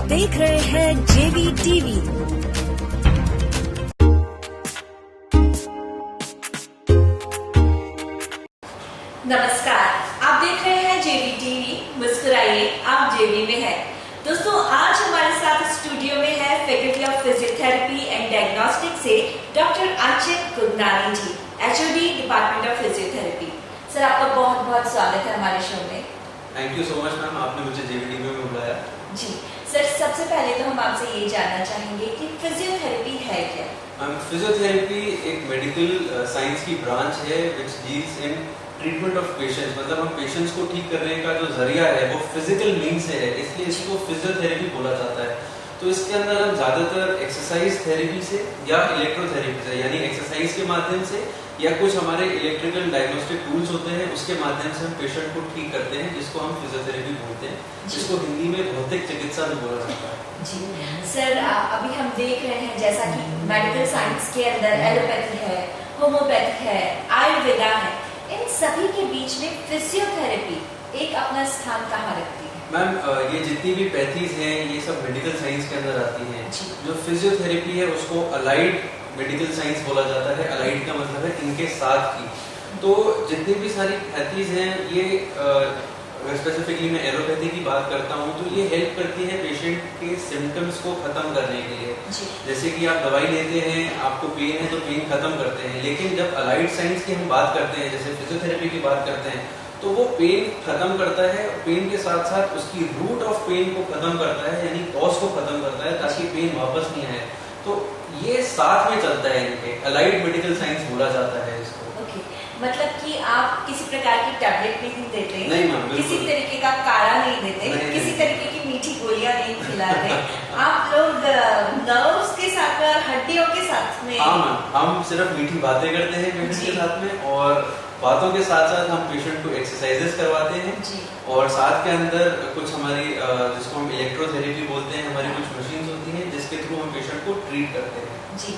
देख रहे हैं जेवी टीवी। नमस्कार, आप देख रहे हैं जेवी टीवी। मुस्कुराइए, आप जेवी में है। दोस्तों, आज हमारे साथ स्टूडियो में है faculty of physiotherapy and diagnostic से doctor Anchit Kugnani ji, HOD department of physiotherapy. Sir, आपका बहुत बहुत स्वागत है हमारे शो में। Thank you so much ma'am, आपने मुझे जेवी टीवी में बुलाया। जी सर, सबसे पहले तो हम आपसे ये जानना चाहेंगे कि फिजियोथेरेपी है क्या? मैम, फिजियोथेरेपी एक मेडिकल साइंस की ब्रांच है which deals in treatment of patients. मतलब हम पेशेंट्स को ठीक करने का जो जरिया है वो फिजिकल मीन से है, इसलिए इसको फिजियोथेरेपी बोला जाता है। तो इसके अंदर हम ज्यादातर एक्सरसाइज थेरेपी से या इलेक्ट्रोथेरेपी से, यानी एक्सरसाइज के माध्यम से या कुछ हमारे इलेक्ट्रिकल डायग्नोस्टिक टूल्स होते हैं उसके माध्यम से हम पेशेंट को ठीक करते हैं, जिसको हम फिजियोथेरेपी बोलते हैं, जिसको हिंदी में भौतिक चिकित्सा भी बोला जाता है। जी सर, अभी हम देख रहे हैं जैसा कि मेडिकल साइंस के अंदर एलोपैथी है, होम्योपैथी है, आयुर्वेदा है, इन सभी के बीच में फिजियोथेरेपी एक अपना स्थान कहाँ रखती है? मैम, ये जितनी भी पैथीज हैं ये सब मेडिकल साइंस के अंदर आती हैं। जो फिजियोथेरेपी है उसको अलाइड मेडिकल साइंस बोला जाता है। अलाइड का मतलब है इनके साथ की। तो जितनी भी सारी पैथीज हैं ये स्पेसिफिकली मैं एलोपैथी की बात करता हूँ तो ये हेल्प करती है पेशेंट के सिम्टम्स को खत्म करने के लिए। जैसे कि आप दवाई लेते हैं, आपको पेन है तो पेन खत्म करते हैं, लेकिन जब अलाइड साइंस की हम बात करते हैं, जैसे फिजियोथेरेपी की बात करते हैं, तो वो पेन खत्म करता है। पेन के साथ साथ उसकी रूट ऑफ पेन को खत्म करता है, यानी कॉज को खत्म करता है ताकि पेन वापस नहीं आए। तो ये साथ में चलता है, इनके अलाइड मेडिकल साइंस बोला जाता है इसको। ओके, मतलब कि आप किसी प्रकार की टैबलेट भी नहीं देते? नहीं मैम, किसी तरीके का काढ़ा नहीं देते? किसी तरीके की मीठी गोलियां नहीं खिलाते? आप लोग नर्व्स के साथ में और हड्डियों के साथ में? हाँ मैम, हम सिर्फ मीठी बातें करते हैं पेशेंट के साथ में, और बातों के साथ साथ हम पेशेंट को एक्सरसाइजेस करवाते हैं जी। और साथ के अंदर कुछ हमारी जिसको हम इलेक्ट्रोथेरेपी बोलते हैं, हमारी कुछ मशीन्स होती हैं जिसके थ्रू हम पेशेंट को ट्रीट करते हैं जी।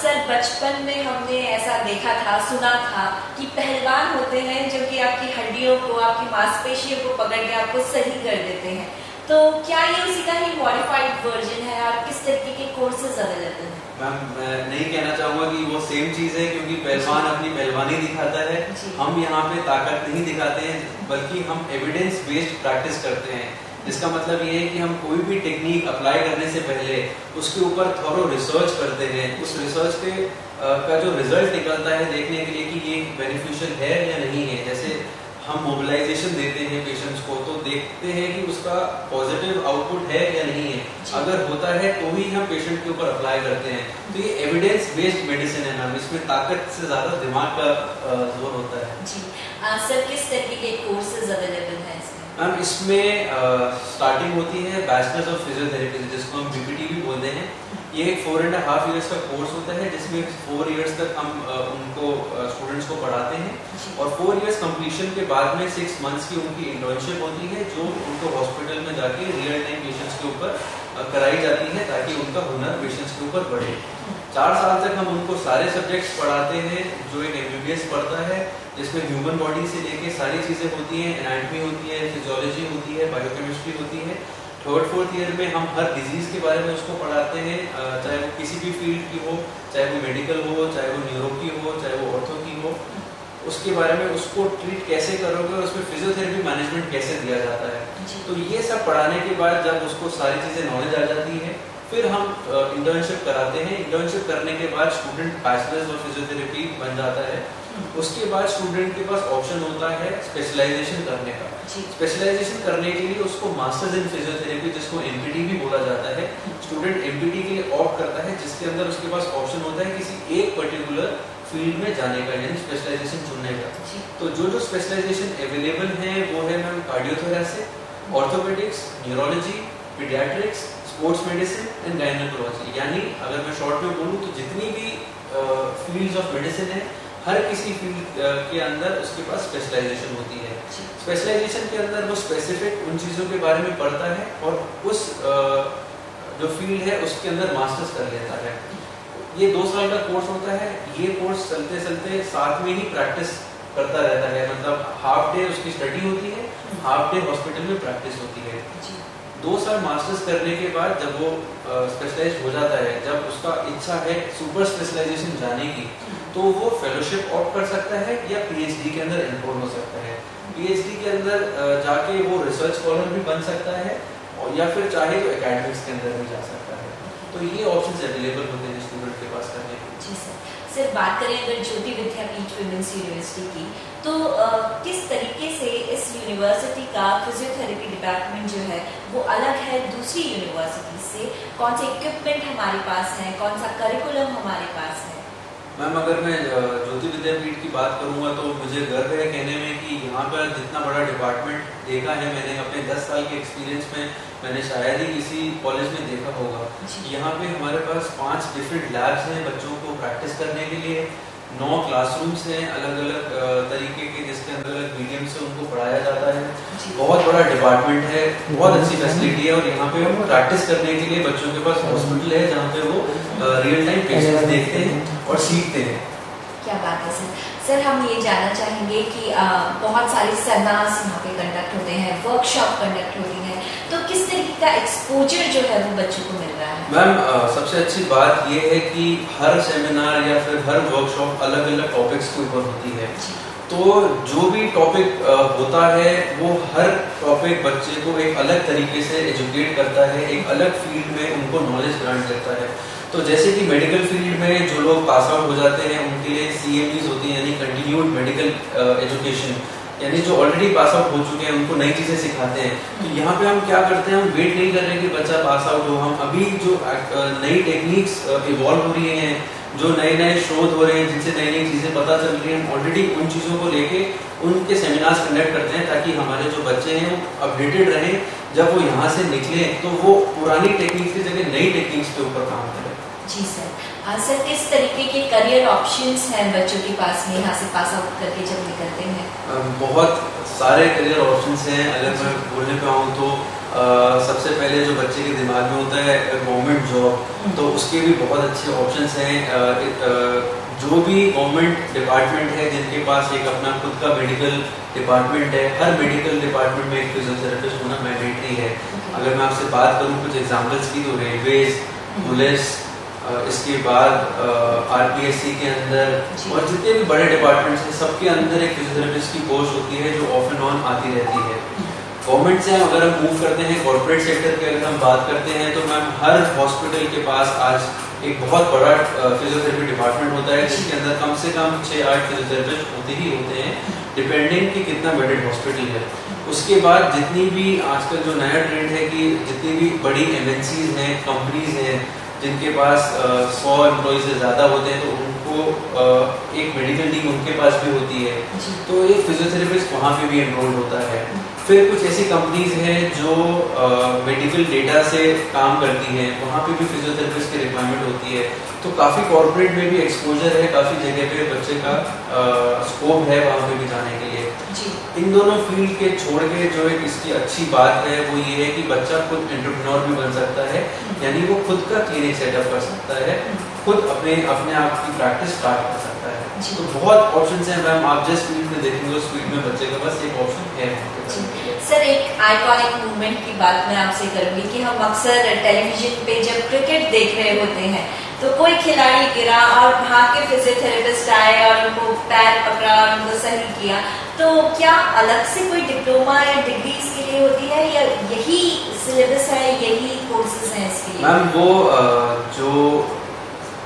सर, बचपन में हमने ऐसा देखा था, सुना था कि पहलवान होते हैं जो कि आपकी हड्डियों को, आपकी मांसपेशियों को पकड़ के आपको सही कर देते हैं। तो क्या ये उसी का ही मॉडिफाइड वर्जन है और किस तरीके के कोर्सेज अवेलेबल हैं? मैम, मैं नहीं कहना चाहूंगा कि वो सेम चीज है, क्योंकि पहलवान अपनी पहलवानी दिखाता है, हम यहाँ पे ताकत नहीं दिखाते हैं, बल्कि हम एविडेंस बेस्ड प्रैक्टिस करते हैं। इसका मतलब ये है कि हम कोई भी टेक्निक अप्लाई करने से पहले उसके ऊपर थोरो रिसर्च करते हैं। उस रिसर्च के का जो रिजल्ट निकलता है देखने के लिए कि ये बेनिफिशियल है या नहीं है। जैसे हम मोबिलाइजेशन देते हैं पेशेंट्स को तो देखते हैं कि उसका पॉजिटिव आउटपुट है या नहीं है। अगर होता है तो ही हम पेशेंट के ऊपर अप्लाई करते हैं। तो ये एविडेंस बेस्ड मेडिसिन है मैम, इसमें ताकत से ज्यादा दिमाग का जोर होता है जी। सर, किस तरीके के कोर्सेज अवेलेबल हैं इसमें? मैम, इसमें स्टार्टिंग होती है बैचलर्स ऑफ फिजियोथेरेपी से, जिसको हम बीपीटी भी बोलते हैं। ये एक 4.5 इयर्स का कोर्स होता है जिसमें 4 इयर्स तक हम उनको स्टूडेंट्स को पढ़ाते हैं, और 4 इयर्स कंप्लीशन के बाद में 6 मंथ्स की उनकी इंटर्नशिप होती है जो उनको हॉस्पिटल में जाके रियल टाइम पेशेंट्स के ऊपर कराई जाती है ताकि उनका हुनर पेशेंट्स के ऊपर बढ़े। 4 साल तक हम उनको सारे सब्जेक्ट्स पढ़ाते हैं जो एक एमबीबीएस पढ़ता है, जिसमें ह्यूमन बॉडी से लेके सारी चीजें होती हैं, एनाटॉमी होती है, फिजियोलॉजी होती है, बायोकेमिस्ट्री होती है। 3rd 4th ईयर में हम हर डिजीज के बारे में उसको पढ़ाते हैं, चाहे वो किसी भी फील्ड की हो, चाहे वो मेडिकल हो, चाहे वो न्यूरो की हो, चाहे वो ऑर्थो की हो, उसके बारे में उसको ट्रीट कैसे करोगे और उसमें फिजियोथेरेपी मैनेजमेंट कैसे दिया जाता है। तो ये सब पढ़ाने के बाद जब उसको सारी चीजें नॉलेज आ जाती है, फिर हम इंटर्नशिप कराते हैं। इंटर्नशिप करने के बाद स्टूडेंट बैचलर्स ऑफ फिजियोथेरेपी बन जाता है। उसके बाद स्टूडेंट के पास ऑप्शन होता है स्पेशलाइजेशन करने का। स्पेशलाइजेशन करने के लिए उसको मास्टर्स इन फिजियोथेरेपी, जिसको एमपीटी भी बोला जाता है, स्टूडेंट एमपीटी के लिए ऑप्ट करता है, जिसके अंदर उसके पास ऑप्शन होता है किसी एक पर्टिकुलर फील्ड में जाने का, यानी स्पेशलाइजेशन चुनने का। तो जो स्पेशलाइजेशन अवेलेबल है वो है ma'am cardiothoracic, orthopaedics, neurology, paediatrics, sports medicine and gynaecology. यानी अगर मैं शॉर्ट में बोलूँ तो जितनी भी फील्ड्स ऑफ मेडिसिन है, हर किसी फील्ड के अंदर उसके पास स्पेशलाइजेशन होती है। स्पेशलाइजेशन के अंदर वो स्पेसिफिक उन चीजों के बारे में पढ़ता है और उस जो फील्ड है उसके अंदर मास्टर्स कर लेता है। ये 2 साल का कोर्स होता है। ये कोर्स चलते चलते साथ में ही प्रैक्टिस करता रहता है, मतलब हाफ डे उसकी स्टडी होती है, हाफ डे हॉस्पिटल में प्रैक्टिस होती है। 2 साल मास्टर्स करने के बाद जब वो स्पेशलाइज हो जाता है, जब उसका इच्छा है सुपर स्पेशलाइजेशन जाने की, तो वो फेलोशिप ऑप्ट कर सकता है या पीएचडी के अंदर एनरोल हो सकता है। पीएचडी के अंदर जाके वो रिसर्च स्कॉलर भी बन सकता है और या फिर चाहे तो एकेडमिक्स के अंदर भी जा सकता है। तो ये ऑप्शंस अवेलेबल होते हैं स्टूडेंट के पास करने के। जी सर बात करें अगर ज्योति विद्यापीठ विमेंस यूनिवर्सिटी की, तो किस तरीके से इस यूनिवर्सिटी का फिजियोथेरेपी डिपार्टमेंट जो है वो अलग है दूसरी यूनिवर्सिटी से? कौन से इक्विपमेंट हमारे पास हैं, कौन सा करिकुलम हमारे पास है? मैम अगर मैं ज्योति विद्यापीठ की बात करूंगा तो मुझे गर्व है कहने में कि यहाँ पर जितना बड़ा डिपार्टमेंट देखा है मैंने अपने 10 साल के एक्सपीरियंस में, मैंने शायद ही किसी कॉलेज में देखा होगा। यहाँ पे हमारे पास 5 डिफरेंट लैब्स हैं बच्चों को प्रैक्टिस करने के लिए, 9 क्लासरूम्स हैं अलग अलग तरीके के जिसके अंदर अलग मीडियम से उनको पढ़ाया जाता है। बहुत बड़ा डिपार्टमेंट है, बहुत अच्छी फैसिलिटी है और यहाँ पे प्रैक्टिस करने के लिए बच्चों के पास हॉस्पिटल है जहाँ पे वो रियल टाइम पेशेंट्स देखते हैं और सीखते हैं। क्या बात है सर हम ये जानना चाहेंगे कि बहुत सारे सेमिनार्स यहाँ पे कंडक्ट होते हैं, वर्कशॉप कंडक्ट होती है, तो किस तरीके का एक्सपोजर जो है वो बच्चों को मिल रहा है? मैम सबसे अच्छी बात ये है कि हर सेमिनार या फिर हर वर्कशॉप अलग अलग टॉपिक्स के ऊपर होती है। तो जो भी टॉपिक होता है वो हर टॉपिक बच्चे को एक अलग तरीके से एजुकेट करता है, एक अलग फील्ड में उनको नॉलेज ग्रांट करता है। तो जैसे कि मेडिकल फील्ड में जो लोग पास आउट हो जाते हैं उनके लिए CMEs होती हैं, यानी कंटिन्यूड मेडिकल एजुकेशन, यानी जो ऑलरेडी पास आउट हो चुके हैं उनको नई चीजें सिखाते हैं। तो यहाँ पे हम क्या करते हैं, हम वेट नहीं कर रहे कि बच्चा पास आउट हो, हम अभी जो नई टेक्निक्स इवॉल्व हो रही हैं, जो नए शोध हो रहे हैं, जिनसे नई नई चीजें पता चल रही हैं, हम ऑलरेडी उन चीजों को लेके उनके सेमिनार्स कंडक्ट करते हैं ताकि हमारे जो बच्चे हैं वो अपडेटेड रहें। जब वो यहाँ से निकले तो वो पुरानी टेक्निक्स की जगह नई टेक्निक्स के ऊपर काम करें। जी सर किस तरीके के करियर ऑप्शंस हैं बच्चों के पास में यहाँ से पास आउट करके जब निकलते हैं? बहुत सारे करियर ऑप्शंस हैं। अगर मैं बोलने पे आऊँ तो सबसे पहले जो बच्चे के दिमाग में होता है गवर्नमेंट जॉब, तो उसके भी बहुत अच्छे ऑप्शंस हैं। जो भी गवर्नमेंट डिपार्टमेंट है जिनके पास एक अपना खुद का मेडिकल डिपार्टमेंट है, हर मेडिकल डिपार्टमेंट में एक फिजियोथेरेपिस्ट होना मैंडेटरी है। अगर मैं आपसे बात करूँ कुछ एग्जांपल्स की, तो रेलवेज, पुलिस, इसके बाद RPSC के अंदर और जितने भी बड़े डिपार्टमेंट्स हैं सबके अंदर एक फिजियोथेरेपिस्ट की पोस्ट होती है जो ऑफ एंड ऑन आती रहती है। गवर्नमेंट से अगर हम मूव करते हैं कॉर्पोरेट सेक्टर की अगर हम बात करते हैं तो मैम हर हॉस्पिटल के पास आज एक बहुत बड़ा फिजियोथेरेपी डिपार्टमेंट होता है जिसके अंदर कम से कम 6-8 फिजियोथेरेपिस्ट होते ही होते हैं, डिपेंडिंग कि कितना बेडेड हॉस्पिटल है। उसके बाद जितनी भी आजकल जो नया ट्रेंड है कि जितनी भी बड़ी MNCs हैं, कंपनीज हैं जिनके पास 100 एम्प्लॉय से ज़्यादा होते हैं, तो उनको एक मेडिकल टीम उनके पास भी होती है, तो एक फिजियोथेरेपिस्ट वहाँ पे भी एनरोल होता है। फिर कुछ ऐसी कंपनीज हैं जो मेडिकल डेटा से काम करती हैं, वहाँ पे भी फिजियोथेरेपिस्ट की रिक्वायरमेंट होती है। तो काफ़ी कॉर्पोरेट में भी एक्सपोजर है, काफ़ी जगह पे बच्चे का स्कोप है वहाँ पे भी जाने के लिए। इन दोनों फील्ड के छोड़ के जो एक इसकी अच्छी बात है वो ये है कि बच्चा खुद एंटरप्रेन्योर भी बन सकता है, यानी वो खुद का क्लिनिक सेटअप कर सकता है, खुद अपने आप की प्रैक्टिस स्टार्ट कर सकता है। तो बहुत ऑप्शंस हैं मैम, आप जिस फील्ड में देखेंगे उस फील्ड में बच्चे का बस एक ऑप्शन है। सर एक आइकॉनिक मूवमेंट की बात मैं आपसे करूंगी कि हम अक्सर टेलीविजन पे जब क्रिकेट देख रहे होते हैं तो कोई खिलाड़ी गिरा और भाग के फिजियोथेरेपिस्ट आए और उनको पैर पकड़ा और उनको सही किया, तो क्या अलग से कोई डिप्लोमा या डिग्री इसके लिए होती है या यही सिलेबस है, यही कोर्सेज हैं इसके लिए? मैम वो जो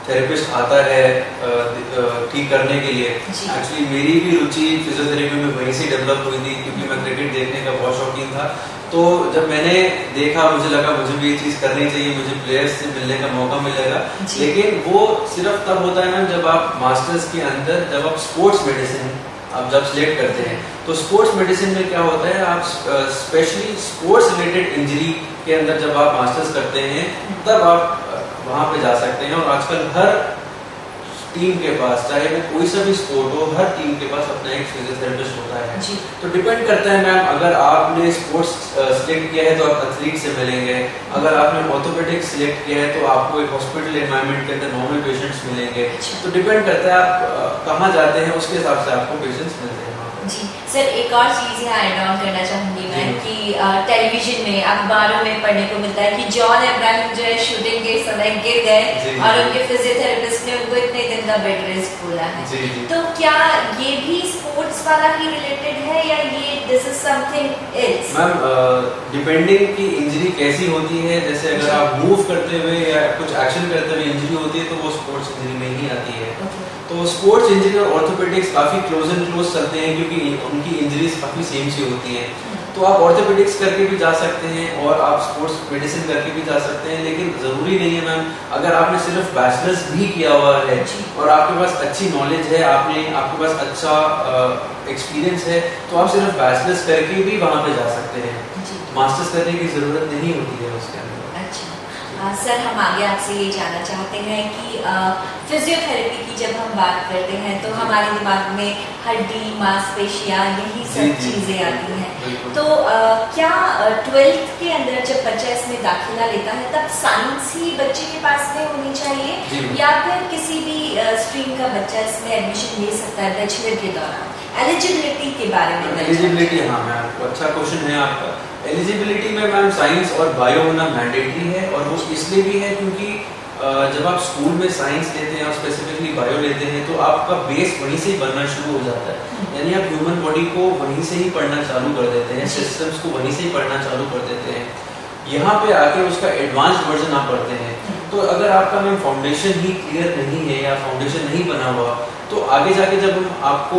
थेरेपिस्ट आता है ठीक करने के लिए, एक्चुअली मेरी भी रुचि फिजियोथेरेपी में वहीं से डेवलप हुई थी क्योंकि मैं क्रिकेट देखने का बहुत शौकीन था। तो जब मैंने देखा मुझे लगा मुझे भी ये चीज़ करनी चाहिए, मुझे प्लेयर्स से मिलने का मौका मिलेगा। लेकिन वो सिर्फ तब होता है ना जब आप मास्टर्स के अंदर जब आप स्पोर्ट्स मेडिसिन आप जब सिलेक्ट करते हैं, तो स्पोर्ट्स मेडिसिन में क्या होता है, आप स्पेशली स्पोर्ट्स रिलेटेड इंजरी के अंदर जब आप मास्टर्स करते हैं तब आप वहाँ पे जा सकते हैं। और आजकल हर टीम के पास, चाहे वो कोई सा भी स्पोर्ट हो, हर टीम के पास अपना एक फिजियोथेरेपिस्ट होता है। तो डिपेंड करता है मैम, अगर आपने स्पोर्ट्स सिलेक्ट किया है तो आप एथलीट से मिलेंगे, अगर आपने ऑर्थोपेडिक सिलेक्ट किया है तो आपको एक हॉस्पिटल एनवायरनमेंट के अंदर नॉर्मल पेशेंट्स मिलेंगे। तो डिपेंड करता है आप कहाँ जाते हैं, उसके हिसाब से आपको पेशेंट्स मिलते हैं। जी सर एक और चीज यहाँ ऐड ऑन करना चाहूंगी मैं कि टेलीविजन में अखबारों में पढ़ने को मिलता है कि जॉन अब्राहम जो है शूटिंग के समय गिर गए और उनके फिजियोथेरेपिस्ट ने उनको इतने दिन का बेड रेस्ट बोला है। तो क्या ये भी स्पोर्ट्स वाला ही रिलेटेड है या ये this is something else? Ma'am depending की इंजरी कैसी होती है, जैसे अगर आप मूव करते हुए या कुछ एक्शन करते हुए इंजरी होती है तो वो स्पोर्ट्स इंजरी में ही आती है। तो स्पोर्ट्स इंजरी और ऑर्थोपेडिक्स काफी क्लोज एंड क्लोज चलते हैं क्योंकि उनकी इंजरीज काफी सेम सी होती हैं। तो आप ऑर्थोपेडिक्स करके भी जा सकते हैं और आप स्पोर्ट्स मेडिसिन करके भी जा सकते हैं, लेकिन जरूरी नहीं है मैम। अगर आपने सिर्फ बैचलर्स भी किया हुआ है और आपके पास अच्छी नॉलेज है, आपके पास अच्छा एक्सपीरियंस है, तो आप सिर्फ बैचलर्स करके भी वहाँ पे जा सकते हैं। मास्टर्स करने की जरूरत नहीं होती है उसके अंदर। सर हम आगे आपसे ये जानना चाहते हैं कि फिजियोथेरेपी की जब हम बात करते हैं तो हमारे दिमाग में हड्डी, मांसपेशियां, यही सब चीजें आती हैं। तो क्या 12th के अंदर जब बच्चा इसमें दाखिला लेता है तब साइंस ही बच्चे के पास में होनी चाहिए या फिर किसी भी स्ट्रीम का बच्चा इसमें एडमिशन ले सकता है बैचलर के दौरान? एलिजिबिलिटी के बारे में। एलिजिबिलिटी, हाँ मैम अच्छा क्वेश्चन है आपका। एलिजिबिलिटी में मैम साइंस और बायो होना मैंडेटरी है, और वो इसलिए भी है क्योंकि जब आप स्कूल में साइंस लेते हैं और स्पेसिफिकली बायो लेते हैं तो आपका बेस वहीं से ही बनना शुरू हो जाता है। यानी आप ह्यूमन बॉडी को वहीं से ही पढ़ना चालू कर देते हैं, सिस्टम्स को वहीं से ही पढ़ना चालू कर देते हैं। यहाँ पे आके उसका एडवांस वर्जन आप पढ़ते हैं। तो अगर आपका मैम फाउंडेशन ही क्लियर नहीं है या फाउंडेशन नहीं बना हुआ तो आगे जाके जब हम आपको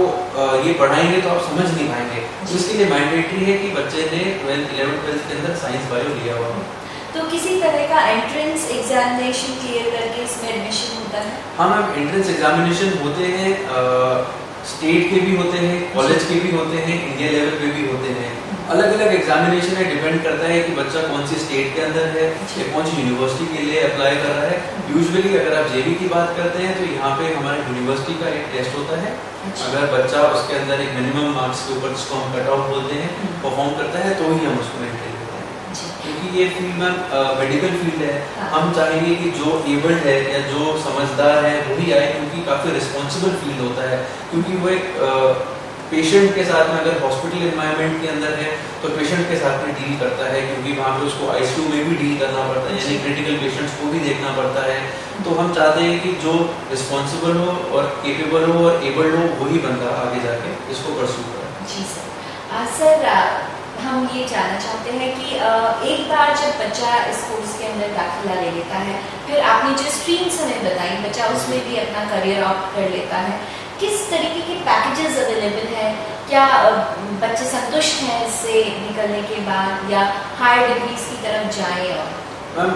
ये पढ़ाएंगे तो आप समझ नहीं पाएंगे। तो इसके लिए मैंडेटरी है कि बच्चे ने 12th 11th 12th के अंदर साइंस बायो लिया हुआ है। तो किसी तरह का एंट्रेंस एग्जामिनेशन क्लियर करके इसमें एडमिशन होता है? हाँ मैम एंट्रेंस एग्जामिनेशन होते हैं, स्टेट के भी होते हैं, कॉलेज के भी होते हैं, इंडिया लेवल पे भी होते हैं। अलग अलग एग्जामिनेशन है, डिपेंड करता है कि बच्चा कौन सी स्टेट के अंदर है या कौन सी यूनिवर्सिटी के लिए अप्लाई कर रहा है। यूजुअली अगर आप जेबी की बात करते हैं तो यहाँ पे हमारे यूनिवर्सिटी का एक टेस्ट होता है। अगर बच्चा उसके अंदर एक मिनिमम मार्क्स के ऊपर जिसको हम कट ऑफ बोलते हैं परफॉर्म करता है तो ही हम उसको एंट्री देते हैं। क्योंकि ये फील्ड मैम मेडिकल फील्ड है, हम चाहेंगे कि जो एबल्ड है या जो समझदार है वही आए, क्योंकि काफी रिस्पॉन्सिबल फील्ड होता है। क्योंकि वो एक पेशेंट के साथ में अगर हॉस्पिटल एनवायरनमेंट के अंदर है तो पेशेंट के साथ में डील करता है, क्योंकि वहाँ पे उसको आईसीयू में भी डील करना पड़ता है, यानी क्रिटिकल पेशेंट्स को भी देखना पड़ता है। तो हम चाहते हैं कि जो रिस्पॉन्सिबल हो और केपेबल हो और एबल्ड हो वही बंदा आगे जाके इसको परस्यू करे। जी सर। सर हम ये जानना चाहते हैं कि एक बार जब बच्चा इस कोर्स के अंदर दाखिला ले लेता है, फिर आपने जो स्ट्रीम्स हमें बताई, बच्चा उसमें भी अपना करियर ऑप्ट कर लेता है, किस तरीके के पैकेजेस अवेलेबल है? क्या बच्चे संतुष्ट हैं इससे निकलने के बाद या हायर डिग्रीज की तरफ जाएं? और मैम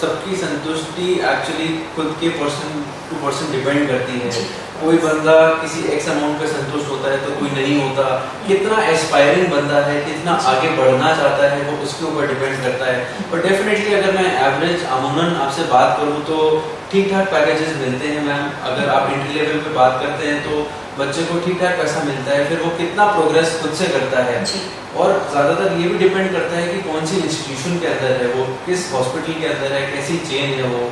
सबकी संतुष्टि एक्चुअली खुद के पर्सन टू पर्सन डिपेंड करती है। कोई बंदा किसी एक्स अमाउंट पे संतुष्ट होता है तो कोई नहीं होता। कितना एस्पायरिंग बंदा है, कितना आगे बढ़ना चाहता है, वो उसके ऊपर डिपेंड करता है। पर डेफिनेटली अगर मैं एवरेज अमूमन आपसे बात करूँ तो ठीक ठाक पैकेजेस मिलते हैं मैम। अगर आप एंट्री लेवल पे बात करते हैं तो बच्चे को ठीक ठाक पैसा मिलता है, फिर वो कितना प्रोग्रेस खुद से करता है। और ज्यादातर ये भी डिपेंड करता है कि कौन सी इंस्टीट्यूशन के अंदर है वो, किस हॉस्पिटल के अंदर है, कैसी चेन है वो।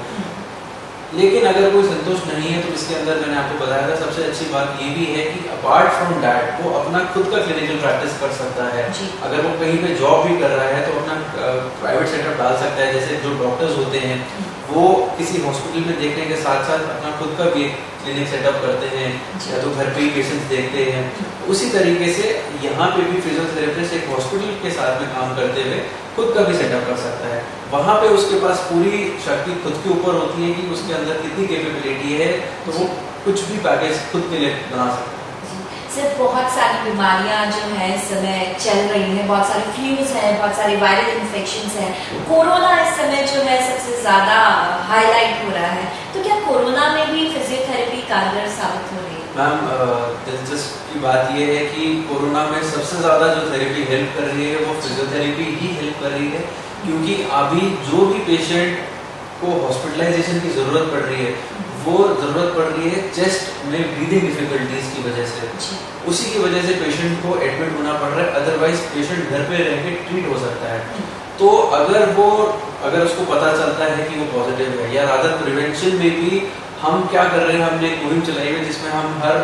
लेकिन अगर कोई संतुष्ट नहीं है तो इसके अंदर मैंने आपको बताया था, सबसे अच्छी बात ये भी है कि अपार्ट फ्रॉम दैट वो अपना खुद का क्लिनिकल प्रैक्टिस कर सकता है। अगर वो कहीं पे जॉब भी कर रहा है तो अपना प्राइवेट सेटअप डाल सकता है। जैसे जो डॉक्टर्स होते हैं वो किसी हॉस्पिटल में देखने के साथ साथ अपना खुद का भी क्लिनिक सेटअप करते हैं या तो घर पे ही पेशेंट्स देखते हैं। उसी तरीके से यहाँ पे भी फिजियोथेरेपिस्ट एक हॉस्पिटल के साथ में काम करते हुए खुद का भी सेटअप कर सकता है। वहाँ पे उसके पास पूरी शक्ति खुद के ऊपर होती है कि उसके अंदर कितनी कैपेबिलिटी है, तो वो कुछ भी पैकेज खुद के लिए बना सकता है। सर बहुत सारी बीमारियां जो है इस समय चल रही हैं, बहुत सारे फ्लूज हैं, बहुत सारे वायरल इन्फेक्शंस हैं। कोरोना इस समय जो है सबसे ज्यादा हाईलाइट हो रहा है, तो क्या कोरोना में भी फिजियोथेरेपी कारगर साबित हो रही है? मैम दिलचस्प की बात यह है कि कोरोना में सबसे ज्यादा जो थेरेपी हेल्प कर रही है वो फिजियोथेरेपी ही हेल्प कर रही है। क्योंकि अभी जो भी पेशेंट को हॉस्पिटलाइजेशन की जरूरत पड़ रही है वो जरूरत पड़ रही है चेस्ट में ब्रीदिंग डिफिकल्टीज की वजह से। उसी की वजह से पेशेंट को एडमिट होना पड़ रहा है, अदरवाइज पेशेंट घर पे रह के ट्रीट हो सकता है। तो अगर उसको पता चलता है कि वो पॉजिटिव है, या रादर प्रिवेंशन में भी हम क्या कर रहे हैं, हमने एक मुहिम चलाई है जिसमें हम हर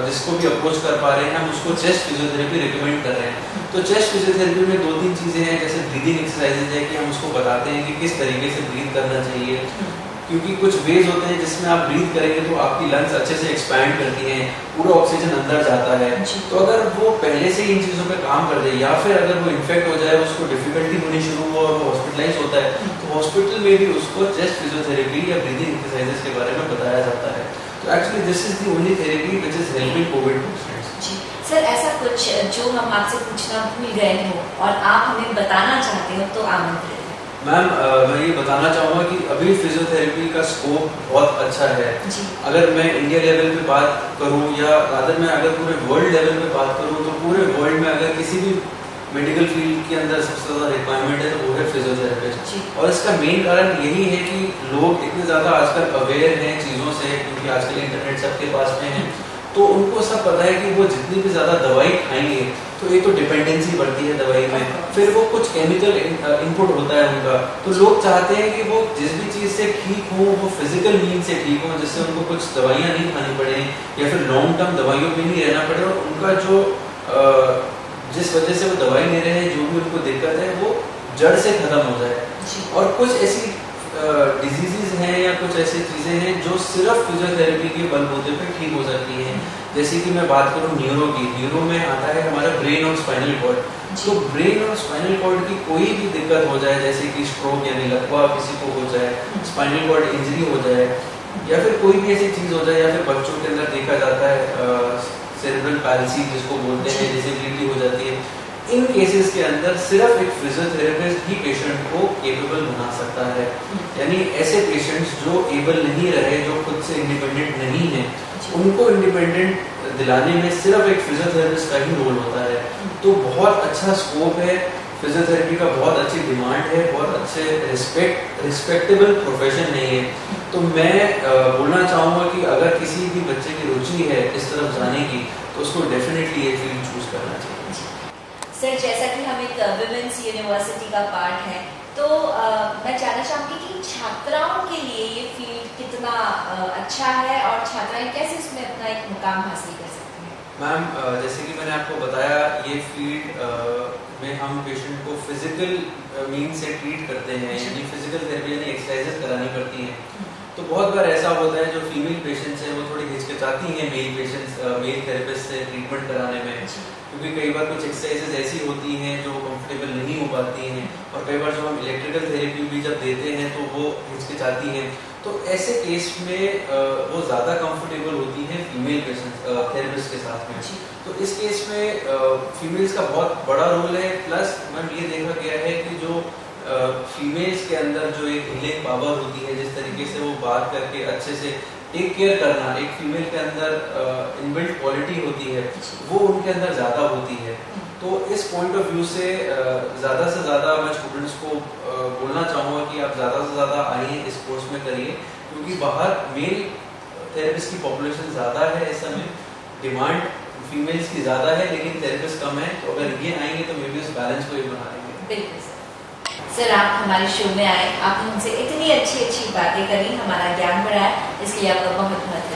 जिसको भी अप्रोच कर पा रहे हैं हम उसको चेस्ट फिजियोथेरेपी रिकमेंड कर रहे हैं। तो चेस्ट फिजियोथेरेपी में 2-3 चीज़ें हैं, जैसे ब्रीदिंग एक्सरसाइजेज है कि हम उसको बताते हैं कि किस तरीके से ब्रीथ करना चाहिए, क्योंकि कुछ वेज होते हैं जिसमें आप ब्रीथ करेंगे तो आपकी लंग्स अच्छे से एक्सपैंड करती हैं, पूरा ऑक्सीजन अंदर जाता है। तो अगर वो पहले से ही इन चीज़ों पे काम कर दे या फिर अगर वो इन्फेक्ट हो जाए, उसको डिफिकल्टी होनी शुरू हो और वो हॉस्पिटलाइज होता है, तो हॉस्पिटल में भी उसको चेस्ट फिजियोथेरेपी या ब्रीदिंग एक्सरसाइजेज के बारे में बताया जाता है। तो actually this is the only therapy which is helping Covid patients. Sir, ऐसा कुछ जो हम आपसे पूछना भूल गए हो और आप हमें बताना चाहते हो तो आमंत्रित। मैम, मैं ये बताना चाहूँगा कि अभी फिजियोथेरेपी का स्कोप बहुत अच्छा है। अगर मैं इंडिया लेवल पे बात करूँ या अगर मैं अगर पूरे वर्ल्ड लेवल पे बात करूँ, तो पूरे वर्ल्ड में अगर किसी भी मेडिकल फील्ड के अंदर सबसे ज़्यादा रिक्वायरमेंट है तो वो है फिजियोथेरेपिस्ट। और इसका मेन कारण यही है कि लोग इतने ज़्यादा आजकल अवेयर हैं चीज़ों से, क्योंकि आजकल इंटरनेट सबके पास में है, तो उनको सब पता है कि वो जितनी भी ज़्यादा दवाई खाएंगे तो एक तो डिपेंडेंसी बढ़ती है दवाई में, फिर वो कुछ केमिकल इनपुट होता है उनका। तो लोग चाहते हैं कि वो जिस भी चीज़ से ठीक हो वो फिजिकल मीन से ठीक हो, जिससे उनको कुछ दवाइयाँ नहीं खानी पड़े या फिर लॉन्ग टर्म दवाइयों पे नहीं रहना पड़े, और उनका जो जिस वजह से वो दवाई ले रहे हैं, जो भी उनको दिक्कत है वो जड़ से खत्म हो जाए। और कुछ ऐसी डिजीजेज हैं या कुछ ऐसी चीज़ें हैं जो सिर्फ फिजियोथेरेपी के बलबूते पे ठीक हो सकती हैं। जैसे कि मैं बात करूँ न्यूरो की, न्यूरो में आता है हमारा ब्रेन और स्पाइनल कॉर्ड। तो ब्रेन और स्पाइनल कॉर्ड की कोई भी दिक्कत हो जाए, जैसे कि स्ट्रोक यानी लकवा किसी को हो जाए, स्पाइनल कॉर्ड इंजरी हो जाए, या फिर कोई भी ऐसी चीज़ हो जाए, या फिर बच्चों के अंदर देखा जाता है सेरेब्रल पैल्सी जिसको बोलते हैं, डिसेबिलिटी हो जाती है, इन केसेस के अंदर सिर्फ एक फिजियोथेरेपिस्ट ही पेशेंट को केपेबल बना सकता है। यानी ऐसे पेशेंट्स जो एबल नहीं रहे, जो खुद से इंडिपेंडेंट नहीं है, उनको इंडिपेंडेंट दिलाने में सिर्फ एक फिजियोथेरेपिस्ट का ही रोल होता है। तो बहुत अच्छा स्कोप है फिजियोथेरेपी का, बहुत अच्छी डिमांड है, बहुत अच्छे रिस्पेक्टेबल प्रोफेशन है ये। तो मैं बोलना चाहूँगा कि अगर किसी भी बच्चे की रुचि है इस तरफ जाने की, तो उसको डेफिनेटली ये फील्ड चूज करना चाहिए। सर, जैसा कि हम एक विमेंस यूनिवर्सिटी का पार्ट है, तो मैं जानना चाहूँगी कि छात्राओं के लिए ये फील्ड कितना अच्छा है और छात्राएं कैसे इसमें अपना एक मुकाम हासिल कर सकती हैं? मैम, जैसे कि मैंने आपको बताया, ये फील्ड में हम पेशेंट को फिजिकल मीन से ट्रीट करते हैं, यानी फिजिकल थेरेपी यानी एक्सरसाइजेस करानी पड़ती हैं। तो बहुत बार ऐसा होता है जो फीमेल पेशेंट्स हैं वो थोड़ी हिचकिचाती हैं मेल थेरेपिस्ट से ट्रीटमेंट कराने में, क्योंकि कई बार कुछ एक्सरसाइजेज ऐसी होती हैं जो कंफर्टेबल नहीं हो पाती हैं, और कई बार जो हम इलेक्ट्रिकल थेरेपी भी जब देते हैं तो वो हिचकिचाती हैं। तो ऐसे केस में वो ज़्यादा कंफर्टेबल होती हैं फीमेल पेशेंट थेरेपिस्ट के साथ में। तो इस केस में फीमेल्स का बहुत बड़ा रोल है। प्लस मैम ये देखा गया है कि जो फीमेल्स के अंदर जो एक हीलिंग पावर होती है, जिस तरीके से वो बात करके अच्छे से टेक केयर करना, एक फीमेल के अंदर इनबिल्ट क्वालिटी होती है, वो उनके अंदर ज़्यादा होती है। तो इस पॉइंट ऑफ व्यू से ज़्यादा से ज़्यादा मैं स्टूडेंट्स को बोलना चाहूँगा कि आप ज़्यादा से ज़्यादा आइए, इस कोर्स में करिए, क्योंकि बाहर मेल थेरेपिस्ट की पॉपुलेशन ज़्यादा है इस समय, डिमांड फीमेल्स की ज़्यादा है लेकिन थेरेपिस्ट कम है। तो अगर ये आएंगे तो मे बी उस बैलेंस को ये बना लेंगे। बिल्कुल सर, आप हमारे शो में आए, आपने हमसे इतनी अच्छी अच्छी बातें करी, हमारा ज्ञान बढ़ाया, इसलिए आपका बहुत बहुत